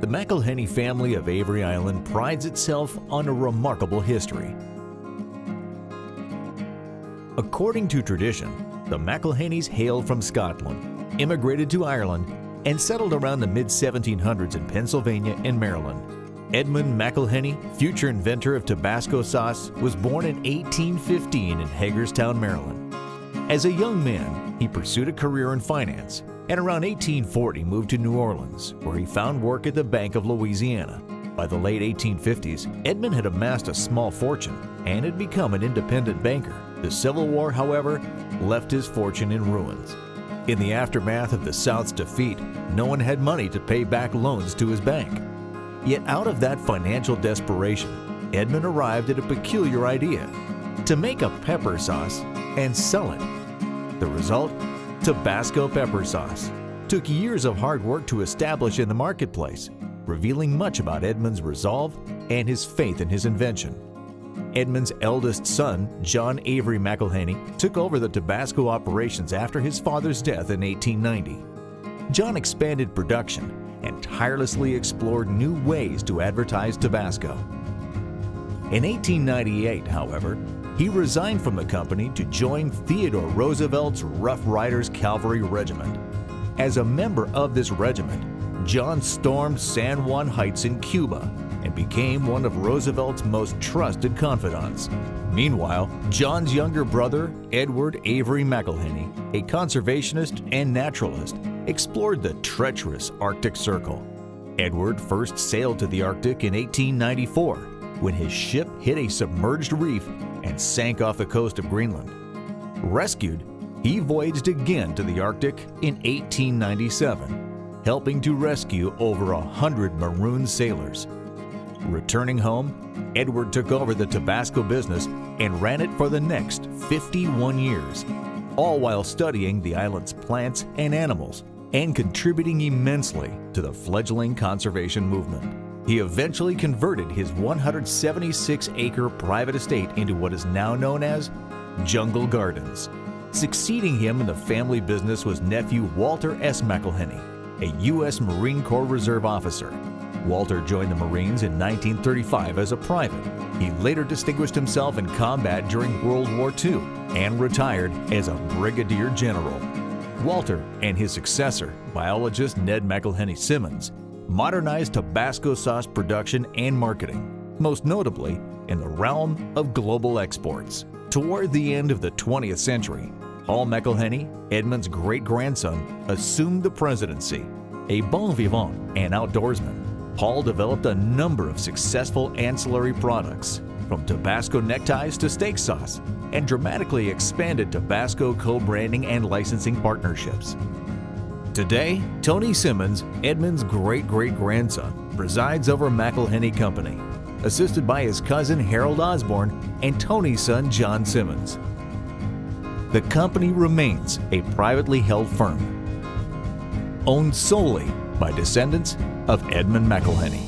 The McLhenny family of Avery Island prides itself on a remarkable history. According to tradition, the McLhennys hailed from Scotland, immigrated to Ireland, and settled around the mid-1700s in Pennsylvania and Maryland. Edmund McLhenny, future inventor of Tabasco sauce, was born in 1815 in Hagerstown, Maryland. As a young man, he pursued a career in finance, and around 1840 moved to New Orleans, where he found work at the Bank of Louisiana. By the late 1850s, Edmund had amassed a small fortune and had become an independent banker. The Civil War, however, left his fortune in ruins. In the aftermath of the South's defeat, no one had money to pay back loans to his bank. Yet out of that financial desperation, Edmund arrived at a peculiar idea: to make a pepper sauce and sell it. The result? Tabasco pepper sauce. Took years of hard work to establish in the marketplace, revealing much about Edmund's resolve and his faith in his invention. Edmund's eldest son, John Avery McLhenny, took over the Tabasco operations after his father's death in 1890. John expanded production and tirelessly explored new ways to advertise Tabasco. In 1898, however, he resigned from the company to join Theodore Roosevelt's Rough Riders Cavalry Regiment. As a member of this regiment, John stormed San Juan Heights in Cuba and became one of Roosevelt's most trusted confidants. Meanwhile, John's younger brother, Edward Avery McLhenny, a conservationist and naturalist, explored the treacherous Arctic Circle. Edward first sailed to the Arctic in 1894, when his ship hit a submerged reef and sank off the coast of Greenland. Rescued, he voyaged again to the Arctic in 1897, helping to rescue over 100 marooned sailors. Returning home, Edward took over the Tabasco business and ran it for the next 51 years, all while studying the island's plants and animals and contributing immensely to the fledgling conservation movement. He eventually converted his 176-acre private estate into what is now known as Jungle Gardens. Succeeding him in the family business was nephew Walter S. McLhenny, a U.S. Marine Corps Reserve officer. Walter joined the Marines in 1935 as a private. He later distinguished himself in combat during World War II and retired as a brigadier general. Walter and his successor, biologist Ned McLhenny Simmons, modernized Tabasco sauce production and marketing, most notably in the realm of global exports. Toward the end of the 20th century, Paul McLhenny, Edmund's great-grandson, assumed the presidency. A bon vivant and outdoorsman, Paul developed a number of successful ancillary products, from Tabasco neckties to steak sauce, and dramatically expanded Tabasco co-branding and licensing partnerships. Today, Tony Simmons, Edmund's great-great-grandson, presides over McLhenny Company, assisted by his cousin Harold Osborne and Tony's son John Simmons. The company remains a privately held firm, owned solely by descendants of Edmund McLhenny.